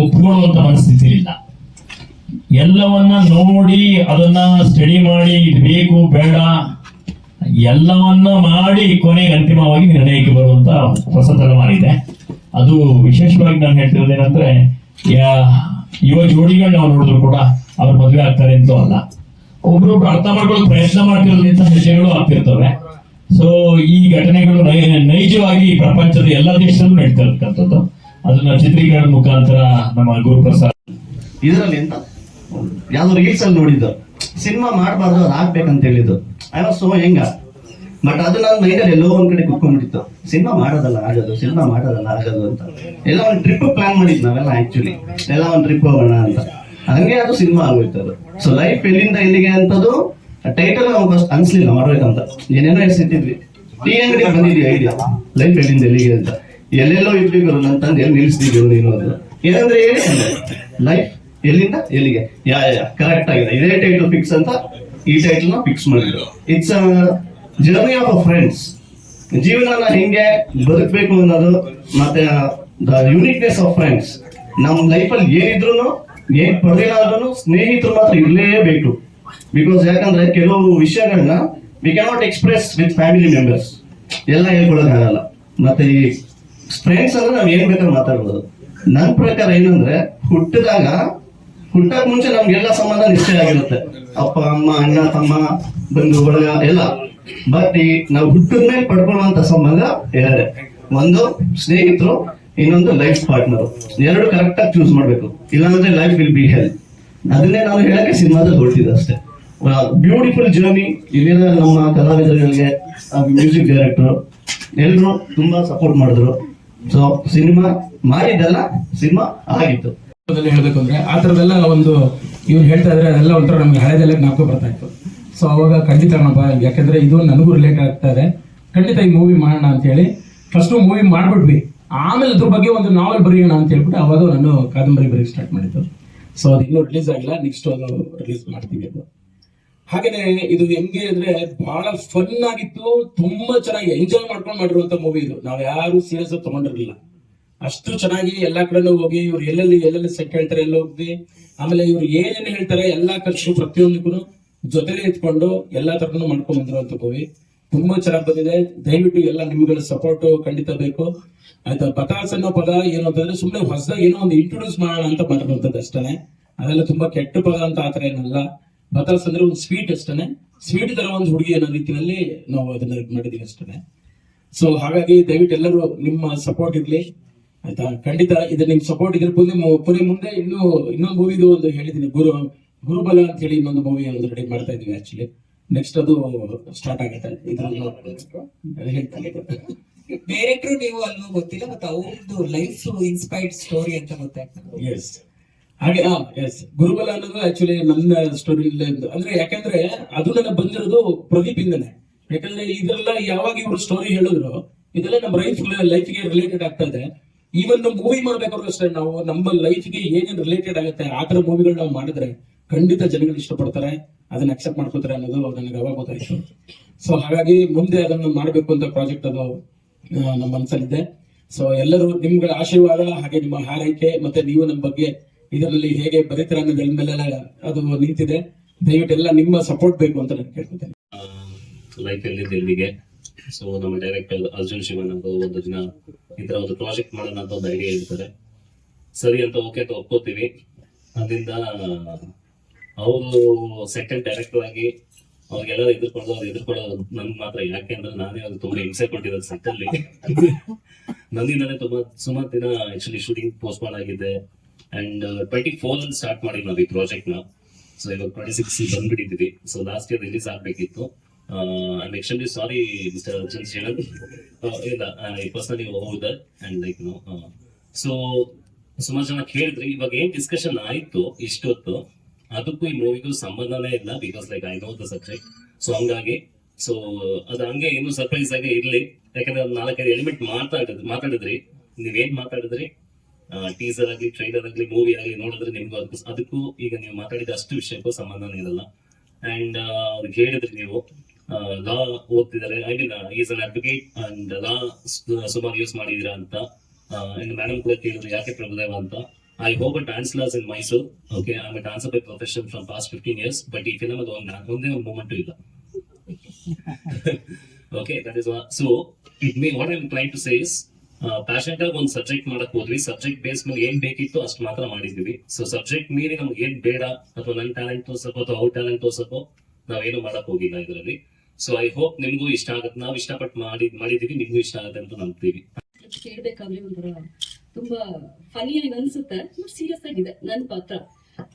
ಒಪ್ಕೊಳ್ಳುವಂತ ಮನಸ್ಥಿತಿ ಇಲ್ಲ. ಎಲ್ಲವನ್ನ ನೋಡಿ ಅದನ್ನ ಸ್ಟಡಿ ಮಾಡಿ ಇದು ಬೇಕು ಬೇಡ ಎಲ್ಲವನ್ನ ಮಾಡಿ ಕೊನೆಗೆ ಅಂತಿಮವಾಗಿ ನಿರ್ಣಯಕ್ಕೆ ಬರುವಂತ ಹೊಸ ತಲೆಮಾರಿದೆ. ಅದು ವಿಶೇಷವಾಗಿ ನಾನು ಹೇಳ್ತಿರೋದೇನಂದ್ರೆ ಯುವ ಜೋಡಿಗಳು ನಾವು ನೋಡಿದ್ರು ಕೂಡ ಅವ್ರ ಮದುವೆ ಆಗ್ತಾರೆ ಅಂತಲೂ ಅಲ್ಲ, ಒಬ್ರೊಬ್ರು ಅರ್ಥ ಮಾಡ್ಕೊಳ್ಳೋಕೆ ಪ್ರಯತ್ನ ಮಾಡ್ತಿರೋದ್ರಿಂದ ಹೆಜ್ಜೆಗಳು ಆಗ್ತಿರ್ತವೆ. ಸೊ ಈ ಘಟನೆಗಳು ನೈಜವಾಗಿ ಪ್ರಪಂಚದ ಎಲ್ಲ ದೇಶದಲ್ಲೂ ನಡೀತಿರ್ತಕ್ಕಂಥದ್ದು. ಅದನ್ನ ಚಿತ್ರೀಕರಣ ಮುಖಾಂತರ ನಮ್ಮ ಗುರುಪ್ರಸಾದ್ ಇದರಲ್ಲಿ ಎಂತ ಯಾವ್ದು ರೀಲ್ಸ್ ಅಲ್ಲಿ ನೋಡಿದ್ದು ಸಿನಿಮಾ ಮಾಡಬಾರ್ದು ಅದು ಆಗ್ಬೇಕಂತ ಹೇಳಿದ್ದು ಐ ವಾಸ್ ಸೋ ಹೆಂಗ. ಬಟ್ ಅದು ನನ್ನ ಮೈಂಡಲ್ಲಿ ಎಲ್ಲೋ ಒಂದ್ ಕಡೆ ಕುತ್ಕೊಂಡ್ಬಿಟ್ಟಿತ್ತು, ಸಿನಿಮಾ ಮಾಡೋದಲ್ಲ ಆಗೋದು ಅಂತ. ಎಲ್ಲ ಒಂದು ಟ್ರಿಪ್ ಪ್ಲಾನ್ ಮಾಡಿದ್ ನಾವೆಲ್ಲ ಆಕ್ಚುಲಿ, ಎಲ್ಲ ಒಂದು ಟ್ರಿಪ್ ಹೋಗೋಣ ಅಂತ. ಹಂಗೆ ಅದು ಸಿನಿಮಾ ಆಗೋಯ್ತು ಅದು. ಸೊ ಲೈಫ್ ಎಲ್ಲಿಂದ ಎಲ್ಲಿಗೆ ಅಂತದ್ದು ಟೈಟಲ್ ನಮ್ಗೆ ಅನ್ಸ್ಲಿಲ್ಲ ಮಾಡ್ಬೇಕಂತ, ಏನೇನೋ ಎಷ್ಟಿದ್ವಿ. ಟೀ ಅಂಗಡಿ ಬಂದಿದ್ವಿ ಐಡಿಯಾ, ಲೈಫ್ ಎಲ್ಲಿಂದ ಎಲ್ಲಿಗೆ ಅಂತ. ಎಲ್ಲೆಲ್ಲೋ ಇದ್ವಿ ಗುರು ನನ್ನ ತಂದೆ ಎಲ್ಲಿ ನಿಲ್ಸ್ತಿದ್ರು ನೀನು ಅದು ಏನಂದ್ರೆ ಹೇಳಿ ಅಂದ್ರೆ ಲೈಫ್ ಎಲ್ಲಿಂದ ಎಲ್ಲಿಗೆ ಕರೆಕ್ಟ್ ಆಗಿದೆ. ಇದೇ ಟೈಟಲ್ ಫಿಕ್ಸ್ ಅಂತ ಈ ಟೈಟಲ್ ನ ಫಿಕ್ಸ್ ಮಾಡಿದ್ರು. It's journey of a friends. ಜೀವನನ ಹೆಂಗೆ ಬದುಕಬೇಕು ಅನ್ನೋದು ಮತ್ತೆ ದ ಯುನಿಕ್ನೆಸ್ ಆಫ್ ಫ್ರೆಂಡ್ಸ್. ನಮ್ಮ ಲೈಫಲ್ಲಿ ಏನಿದ್ರು ಏನ್ ಪಡೆದಿಲ್ಲ ಅಂದ್ರೂ ಸ್ನೇಹಿತರು ಮಾತ್ರ ಇರಲೇಬೇಕು. ಬಿಕಾಸ್ ಯಾಕಂದ್ರೆ ಕೆಲವು ವಿಷಯಗಳನ್ನ V cannot express with family members, ಎಲ್ಲ ಹೇಳ್ಕೊಳೋದಾಗಲ್ಲ. ಮತ್ತೆ ಈ ಫ್ರೆಂಡ್ಸ್ ಅಂದ್ರೆ ನಾವ್ ಏನ್ ಬೇಕಾದ್ರೂ ಮಾತಾಡ್ಬೋದು. ನನ್ನ ಪ್ರಕಾರ ಏನಂದ್ರೆ ಹುಟ್ಟಕ್ ಮುಂಚೆ ನಮ್ಗೆಲ್ಲ ಸಂಬಂಧ ನಿಶ್ಚಯ ಆಗಿರುತ್ತೆ, ಅಪ್ಪ ಅಮ್ಮ ಅಣ್ಣ ತಮ್ಮ ಬಂಧು ಬಳಗ ಎಲ್ಲ. ಬಟ್ ಈ ನಾವು ಹುಟ್ಟಿದ ಮೇಲೆ ಪಡ್ಕೊಳ್ಳುವಂತ ಸಂಬಂಧ ಎರಡೇ, ಒಂದು ಸ್ನೇಹಿತರು, ಇನ್ನೊಂದು ಲೈಫ್ ಪಾರ್ಟ್ನರ್. ಎರಡು ಕರೆಕ್ಟ್ ಆಗಿ ಚೂಸ್ ಮಾಡ್ಬೇಕು, ಇಲ್ಲಾಂದ್ರೆ ಲೈಫ್ ವಿಲ್ ಬಿ ಹೆಲ್. ಅದನ್ನೇ ನಾನು ಹೇಳಕ್ಕೆ ಸಿನಿಮಾದಲ್ಲಿ ಹೊರಟಿದ್ದೆ ಅಷ್ಟೇ. Beautiful journey. ಇಲ್ಲಿನ ನಮ್ಮ ಕಲಾವಿದರುಗಳಿಗೆ ಮ್ಯೂಸಿಕ್ ಡೈರೆಕ್ಟರ್ ಎಲ್ರು ತುಂಬಾ ಸಪೋರ್ಟ್ ಮಾಡಿದ್ರು. ಸೊ ಸಿನಿಮಾ ಮಾಡಿದ್ದಲ್ಲ, ಸಿನಿಮಾ ಆಗಿತ್ತು. ಹೇಳ್ಬೇಕು ಅಂದ್ರೆ ಆ ತರದೆಲ್ಲ ಒಂದು ಇವ್ರು ಹೇಳ್ತಾ ಇದ್ರೆ ಅದೆಲ್ಲ ಒಂಥರ ನಮ್ಗೆ ಹಳೆದೆಲ್ಲ ಜ್ಞಾಪಕ ಬರ್ತಾ ಇತ್ತು. ಸೊ ಅವಾಗ ಖಂಡಿತ ಯಾಕಂದ್ರೆ ಇದು ನನಗೂ ರಿಲೇಟ್ ಆಗ್ತಾ ಇದೆ, ಖಂಡಿತ ಈ ಮೂವಿ ಮಾಡೋಣ ಅಂತ ಹೇಳಿ ಫಸ್ಟ್ ಮೂವಿ ಮಾಡ್ಬಿಟ್ವಿ. ಆಮೇಲೆ ಅದ್ರ ಬಗ್ಗೆ ಒಂದು ನಾವೆಲ್ ಬರೆಯೋಣ ಅಂತ ಹೇಳ್ಬಿಟ್ಟು ಅವಾಗ ನಾನು ಕಾದಂಬರಿ ಬರೆಯಕ್ಕೆ ಸ್ಟಾರ್ಟ್ ಮಾಡಿದ್ದು. ಸೊ ಅದು ಇನ್ನೂ ರಿಲೀಸ್ ಆಗಿಲ್ಲ, ನೆಕ್ಸ್ಟ್ ಅದು ರಿಲೀಸ್ ಮಾಡ್ತೀವಿ. ಅದು ಹಾಗೇನೆ ಇದು ಹೆಂಗೆ ಅಂದ್ರೆ ಬಹಳ ಫನ್ ಆಗಿತ್ತು, ತುಂಬಾ ಚೆನ್ನಾಗಿ ಎಂಜಾಯ್ ಮಾಡ್ಕೊಂಡು ಮಾಡಿರುವಂತ ಮೂವಿ ಇದು. ನಾವ್ ಯಾರು ಸೀರಿಯಸ್ ಆಗಿ ತಗೊಂಡಿರ್ಲಿಲ್ಲ, ಅಷ್ಟು ಚೆನ್ನಾಗಿ ಎಲ್ಲಾ ಕಡೆನೂ ಹೋಗಿ ಇವ್ರು ಎಲ್ಲೆಲ್ಲಿ ಸೆಟ್ ಹೇಳ್ತಾರೆ ಎಲ್ಲ ಹೋಗಿ, ಆಮೇಲೆ ಇವ್ರು ಏನೇನು ಹೇಳ್ತಾರೆ ಎಲ್ಲಾ ಖರ್ಚು ಪ್ರತಿಯೊಂದಕ್ಕೂ ಜೊತೆಲೆ ಇಟ್ಕೊಂಡು ಎಲ್ಲಾ ತರನು ಮಾಡ್ಕೊಂಡ್ ಬಂದಿರುವಂತ ಮೂವಿ. ತುಂಬಾ ಚೆನ್ನಾಗಿ ಬಂದಿದೆ. ದಯವಿಟ್ಟು ಎಲ್ಲ ನಿಮ್ಗಳ ಸಪೋರ್ಟ್ ಖಂಡಿತ ಬೇಕು ಆಯ್ತಾ. ಬತಾಸ್ ಅನ್ನೋ ಪದ ಏನು ಅಂತಂದ್ರೆ ಸುಮ್ಮನೆ ಹೊಸದಾಗಿ ಏನೋ ಒಂದು ಇಂಟ್ರೊಡ್ಯೂಸ್ ಮಾಡೋಣ ಅಂತ ಮಾಡಿರುವಂತದ್ದು ಅಷ್ಟೇ. ಅದೆಲ್ಲ ತುಂಬಾ ಕೆಟ್ಟ ಪದ ಅಂತ ಆತರ ಏನಲ್ಲ. ಬತಾಸ್ ಅಂದ್ರೆ ಒಂದು ಸ್ವೀಟ್ ಅಷ್ಟೇ, ಸ್ವೀಟ್ ತರ ಒಂದು ಹುಡುಗಿ ಅನ್ನೋ ರೀತಿಯಲ್ಲಿ ನಾವು ಅದನ್ನ ಮಾಡಿದೀವಿ ಅಷ್ಟೇ. ಸೊ ಹಾಗಾಗಿ ದಯವಿಟ್ಟು ಎಲ್ಲರೂ ನಿಮ್ಮ ಸಪೋರ್ಟ್ ಇರ್ಲಿ ಆಯ್ತಾ. ಖಂಡಿತ ಇದು ನಿಮ್ ಸಪೋರ್ಟ್ ಇದ್ರ ಮುಂದೆ ಇನ್ನೊಂದು ಮೂವಿದು ಒಂದು ಹೇಳಿದೀನಿ, ಗುರುಬಲ ಅಂತ ಹೇಳಿ ಇನ್ನೊಂದು ಮೂವಿ ಒಂದು ರೆಡಿ ಮಾಡ್ತಾ ಇದೀವಿ. ಆಕ್ಚುಲಿ ನೆಕ್ಸ್ಟ್ ಅದು ಸ್ಟಾರ್ಟ್ ಆಗುತ್ತೆ. ಡೈರೆಕ್ಟ್ರು ನೀವು ಅಲ್ವಾ ಗೊತ್ತಿಲ್ಲ, ಮತ್ತೆ ಅವ್ರದ್ದು ಲೈಫ್ ಇನ್ಸ್ಪೈರ್ಡ್ ಸ್ಟೋರಿ ಅಂತ ಗೊತ್ತಾಗ್ತದೆ. ಎಸ್ ಹಾಗೆ ಎಸ್ ಗುರುಬಲ ಅನ್ನೋದು ಆಕ್ಚುಲಿ ನನ್ನ ಸ್ಟೋರಿ ಅಂದ್ರೆ ಯಾಕಂದ್ರೆ ಅದು ನನ್ನ ಬಂದಿರೋದು ಪ್ರದೀಪ್ ಇಂದನೆ. ಯಾಕಂದ್ರೆ ಇದೆಲ್ಲ ಯಾವಾಗ ಇವ್ರು ಸ್ಟೋರಿ ಹೇಳಿದ್ರು ಇದೆಲ್ಲ ನಮ್ಮ ಲೈಫ್ಗೆ ರಿಲೇಟೆಡ್ ಆಗ್ತಾ ಇದೆ. ಈವನ್ ಮೂವಿ ಮಾಡ್ಬೇಕಾದ್ರು ಅಷ್ಟೇ, ನಾವು ನಮ್ಮ ಲೈಫ್ಗೆ ಏನೇನು ರಿಲೇಟೆಡ್ ಆಗುತ್ತೆ ಆ ತರ ಮೂವಿಗಳು ನಾವು ಮಾಡಿದ್ರೆ ಖಂಡಿತ ಜನಗಳು ಇಷ್ಟಪಡ್ತಾರೆ, ಅದನ್ನ ಅಕ್ಸೆಪ್ಟ್ ಮಾಡ್ಕೋತಾರೆ ಅನ್ನೋದು ನನಗೆ ಅವಾಗ ಗೊತ್ತಾಯ್ತು. ಸೊ ಹಾಗಾಗಿ ಮುಂದೆ ಅದನ್ನು ಮಾಡ್ಬೇಕು ಅಂತ ಪ್ರಾಜೆಕ್ಟ್ ಅದು ನಮ್ಮ ಮನಸ್ಸಲ್ಲಿದೆ. ಸೊ ಎಲ್ಲರೂ ನಿಮ್ಗಳ ಆಶೀರ್ವಾದ ಹಾಗೆ ನಿಮ್ಮ ಹಾರೈಕೆ ಮತ್ತೆ ನೀವು ನಮ್ಮ ಬಗ್ಗೆ ಇದರಲ್ಲಿ ಹೇಗೆ ಬರೀತೀರ ಅನ್ನೋದ್ರ ಮೇಲೆಲ್ಲ ಅದು ನಿಂತಿದೆ. ದಯವಿಟ್ಟು ಎಲ್ಲ ನಿಮ್ಮ ಸಪೋರ್ಟ್ ಬೇಕು ಅಂತ ನಾನು ಕೇಳ್ಕೊತೇನೆ. ಲೈಫ್ ಎಲ್ಲಿಗೆ ಸೊ ನಮ್ಮ ಡೈರೆಕ್ಟರ್ ಅರ್ಜುನ್ ಶಿವನ್ ಅಂತ ಒಂದು ದಿನ ಈ ತರ ಒಂದು ಪ್ರಾಜೆಕ್ಟ್ ಮಾಡೋಣ ಅಂತ ಒಂದು ಐಡಿಯಾ ಇರ್ತಾರೆ. ಸರಿ ಅಂತ ಓಕೆ ಅಂತ ಒಪ್ಕೋತೀವಿ. ಅದರಿಂದ ಅವರು ಸೆಕೆಂಡ್ ಡೈರೆಕ್ಟರ್ ಆಗಿ ಅವ್ರಿಗೆಲ್ಲ ಎದುರ್ಕೊಳ್ಳೋದು ನನ್ಗೆ ಮಾತ್ರ. ಯಾಕೆ ಅಂದ್ರೆ ನಾನೇ ಅದು ತುಂಬಾ ಹಿಂಸೆ ಕೊಟ್ಟಿರೋದು ಸೆಟ್ಟಲ್ಲಿ. ನನ್ನಿಂದಾನೆ ತುಂಬಾ ಸುಮಾರು ದಿನ ಆಕ್ಚುಲಿ ಶೂಟಿಂಗ್ ಪೋಸ್ಟ್ ಪೋನ್ ಆಗಿದೆ. ಅಂಡ್ 24 ಸ್ಟಾರ್ಟ್ ಮಾಡಿ ನಾವು ಈ ಪ್ರಾಜೆಕ್ಟ್ ನ. ಸೊ ಇವಾಗ 26 ಬಂದ್ಬಿಟ್ಟಿದ್ವಿ. ಸೊ ಲಾಸ್ಟ್ ಇಯರ್ ರಿಲೀಸ್ ಆಗ್ಬೇಕಿತ್ತು. I'm extremely sorry, Mr. Chandrasekhan. I personally hold that and like so ಸುಮಾರು ಜನ ಕೇಳಿದ್ರಿ ಇವಾಗ ಏನ್ ಡಿಸ್ಕಷನ್ ಆಯ್ತು ಇಷ್ಟೊತ್ತು, ಅದಕ್ಕೂ ಈ ಮೂವಿಗೂ ಸಂಬಂಧನೇ ಇಲ್ಲ. Because like I know the subject. So ಹಂಗಾಗಿ ಸೊ ಅದು ಹಂಗೆ ಇನ್ನೂ ಸರ್ಪ್ರೈಸ್ ಆಗಿ ಇರ್ಲಿ. ಯಾಕಂದ್ರೆ ಒಂದು 4-5 ಎಲಿಮೆಂಟ್ ಮಾತಾಡಿದ್ರಿ. ನೀವೇನ್ ಮಾತಾಡಿದ್ರಿ ಟೀಸರ್ ಆಗಲಿ ಟ್ರೈಲರ್ ಆಗಲಿ ಮೂವಿ ಆಗಲಿ ನೋಡಿದ್ರೆ ನಿಮ್ಗೂ ಅದಕ್ಕೂ ಈಗ ನೀವು ಮಾತಾಡಿದ ಅಷ್ಟು ವಿಷಯಕ್ಕೂ ಸಂಬಂಧನೇ ಇರಲ್ಲ. ಅಂಡ್ ಅವ್ರಿಗೆ ಹೇಳಿದ್ರಿ ನೀವು ಲಾ ಓದ್ತಿದ್ದಾರೆ, I mean is an advocate and law ಸುಮಾರು ಯೂಸ್ ಮಾಡಿದೀರಾ ಅಂತ. ಇನ್ನು ಮೇಡಮ್ ಕೂಡ ಕೇಳಿದ್ರು ಯಾಕೆ ಪ್ರಭುದೇವ ಅಂತ. I hope a dance class in Mysuru. Okay, I am a dancer by profession from past 15 years. But ಈ ಫಿಲಮ್ ಅದು ಒಂದೇ ಒಂದು ಮೂಮೆಂಟ್ ಇಲ್ಲ. Okay, that is so it me what I am trying to say is passion ಆಗಿ ಒಂದು subject ಮಾಡಕ್ ಹೋದ್ವಿ. Subject base ಮೇಲೆ ಏನ್ ಬೇಕಿತ್ತು ಅಷ್ಟು ಮಾತ್ರ ಮಾಡಿದ್ವಿ. ಸೊ ಸಬ್ಜೆಕ್ಟ್ ಮೀರಿ ನಮ್ಗೆ ಏನ್ ಬೇಡ ಅಥವಾ ನನ್ನ ಟ್ಯಾಲೆಂಟ್ ತೋರ್ಸಕ್ಕೋ ಅಥವಾ ಅವ್ರ ಟ್ಯಾಲೆಂಟ್ ತೋರ್ಸಕ್ಕೋ ನಾವೇನು ಮಾಡಕ್ ಹೋಗಿಲ್ಲ ಇದರಲ್ಲಿ. ಸೊ ಐ ಹೋಪ್ ನಿಮ್ಗೂ ಇಷ್ಟ ಆಗುತ್ತೆ. ನಾವು ಇಷ್ಟಪಟ್ಟು ಮಾಡಿದೀವಿ, ನಿಮ್ಗೂ ಇಷ್ಟ ಆಗುತ್ತೆ ಅಂತ ನಂಬ್ತೀವಿ. ಕೇಳ್ಬೇಕಾದ್ರೆ ಒಂಥರ ತುಂಬಾ ಫನಿಯಾಗಿ ಅನ್ಸುತ್ತೆ, ಸೀರಿಯಸ್ ಆಗಿದೆ ನನ್ನ ಪಾತ್ರ.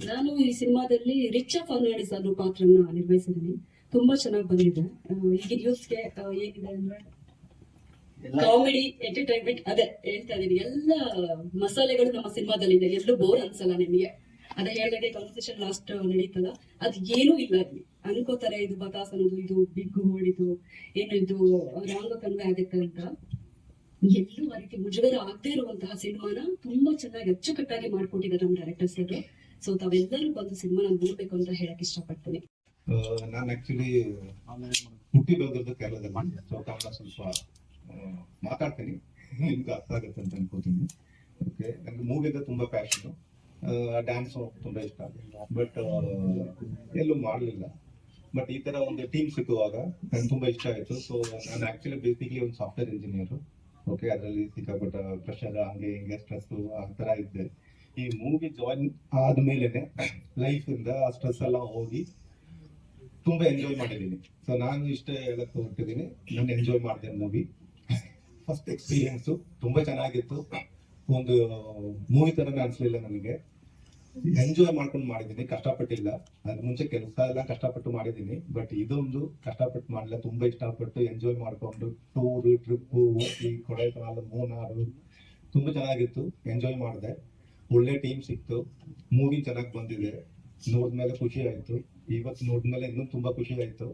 ನಾನು ಈ ಸಿನಿಮಾದಲ್ಲಿ ರಿಚಾ ಫರ್ನಾಂಡಿಸ್ ಅನ್ನೋ ಪಾತ್ರನ ನಿರ್ವಹಿಸಿದ್ದೀನಿ. ತುಂಬಾ ಚೆನ್ನಾಗಿ ಬಂದಿದೆ. ಈಗಿನ ಯೂಸ್ಗೆ ಏನಿದೆ ಅಂದ್ರೆ ಕಾಮಿಡಿ, ಎಂಟರ್ಟೈನ್ಮೆಂಟ್, ಅದೇ ಹೇಳ್ತಾ ಇದೀನಿ. ಎಲ್ಲ ಮಸಾಲೆಗಳು ನಮ್ಮ ಸಿನಿಮಾದಲ್ಲಿದೆ. ಎಲ್ಲೂ ಬೋರ್ ಅನ್ಸಲ್ಲ ನಿಮಗೆ. ಅದೇ ಹೇಳಿದಾಗೆ ಕಾನ್ವರ್ಸೇಷನ್ ಲಾಸ್ಟ್ ನಡೀತದ, ಅದು ಏನೂ ಇಲ್ಲ ಇಲ್ಲಿ. ಅನ್ಕೋತಾರೆ ಇದು ಬತಾಸ್ ಅನ್ನೋದು, ಇದು ಬಿಗ್ಗು ಹೊಡಿದು ಏನು ಇದು ರಾಂಗ ಕನ್ವೆ ಆಗುತ್ತೆ ಅಂತ. ಎಲ್ಲೂ ಆ ರೀತಿ ಮುಜುಗರ ಆಗದೆ ಇರುವಂತಹ ಸಿನಿಮಾನ ತುಂಬಾ ಚೆನ್ನಾಗಿ ಅಚ್ಚುಕಟ್ಟಾಗಿ ಮಾಡ್ಕೊಟ್ಟಿದ್ದಾರೆ ನಮ್ಮ ಡೈರೆಕ್ಟರ್ಸ್ ಅವರು. ಸೊ ತಾವೆಲ್ಲರೂ ಬಂದು ಸಿನಿಮಾನ ನೋಡ್ಬೇಕು ಅಂತ ಹೇಳಕ್ ಇಷ್ಟಪಡ್ತೀನಿ. ನಾನು ಆಕ್ಚುಲಿ ಹುಟ್ಟಿ ಬೆಳೆದದ್ದು ಕೇರಳದಲ್ಲಿ, ಸೊ ಕನ್ನಡ ಸ್ವಲ್ಪ ಮಾತಾಡ್ತೀನಿ, ನಿಮ್ಗೆ ಅರ್ಥ ಆಗುತ್ತೆ ಅಂತ ಅನ್ಕೋತೀನಿ. ಓಕೆ, ನನಗೆ ಮೂವಿದ ತುಂಬಾ ಪ್ಯಾಷನ್, ಡ್ಯಾನ್ಸ್ ತುಂಬಾ ಇಷ್ಟ, ಬಟ್ ಎಲ್ಲೂ ಮಾಡಲಿಲ್ಲ. ಬಟ್ ಈ ತರ ಒಂದು ಟೀಮ್ ಸಿಕ್ಕುವಾಗ ನಂಗೆ ತುಂಬಾ ಇಷ್ಟ ಆಯ್ತು. ಸೊ ನಾನು ಆಕ್ಚುಲಿ ಬೇಸಿಕ್ಲಿ ಒಂದು ಸಾಫ್ಟ್ವೇರ್ ಇಂಜಿನಿಯರ್. ಓಕೆ, ಅದರಲ್ಲಿ ಸಿಕ್ಕಾಪಟ್ಟ ಪ್ರೆಷರ್, ಹಂಗೆ ಹಿಂಗೆ ಸ್ಟ್ರೆಸ್ ಆ ತರ ಇದ್ದೆ. ಈ ಮೂವಿ ಜಾಯಿನ್ ಆದ್ಮೇಲೆ ಲೈಫ್ ಇಂದ ಆ ಸ್ಟ್ರೆಸ್ ಎಲ್ಲ ಹೋಗಿ ತುಂಬಾ ಎಂಜಾಯ್ ಮಾಡಿದ್ದೀನಿ. ಸೊ ನಾನು ಇಷ್ಟೇ ಹೇಳಕ್ ಹೊರಟಿದ್ದೀನಿ, ನಾನು ಎಂಜಾಯ್ ಮಾಡಿದೆ ಮೂವಿ. ಫಸ್ಟ್ ಎಕ್ಸ್ಪೀರಿಯನ್ಸ್ ತುಂಬಾ ಚೆನ್ನಾಗಿತ್ತು. ಒಂದು ಮೂವಿ ತರನೇ ಅನ್ಸ್ಲಿಲ್ಲ ನನಗೆ. ಎಂಜಾಯ್ ಮಾಡ್ಕೊಂಡು ಮಾಡಿದ್ದೀನಿ, ಕಷ್ಟಪಟ್ಟಿಲ್ಲ. ಅದ್ರ ಮುಂಚೆ ಕೆಲಸ ಎಲ್ಲ ಕಷ್ಟಪಟ್ಟು ಮಾಡಿದ್ದೀನಿ, ಬಟ್ ಇದೊಂದು ಕಷ್ಟಪಟ್ಟು ಮಾಡಿಲ್ಲ. ತುಂಬಾ ಇಷ್ಟಪಟ್ಟು ಎಂಜಾಯ್ ಮಾಡ್ಕೊಂಡು ಟೂರ್, ಟ್ರಿಪ್, ಊಟಿ, ಕೊಡೈಕನಾಲ್, ಮೂನಾರು ತುಂಬಾ ಚೆನ್ನಾಗಿತ್ತು. ಎಂಜಾಯ್ ಮಾಡಿದೆ. ಒಳ್ಳೆ ಟೀಮ್ ಸಿಕ್ತು. ಮೂವಿ ಚೆನ್ನಾಗಿ ಬಂದಿದೆ. ನೋಡಿದ್ಮೇಲೆ ಖುಷಿ ಆಯ್ತು. ಇವತ್ತು ನೋಡಿದ್ಮೇಲೆ ಇನ್ನೂ ತುಂಬಾ ಖುಷಿ ಆಯ್ತು.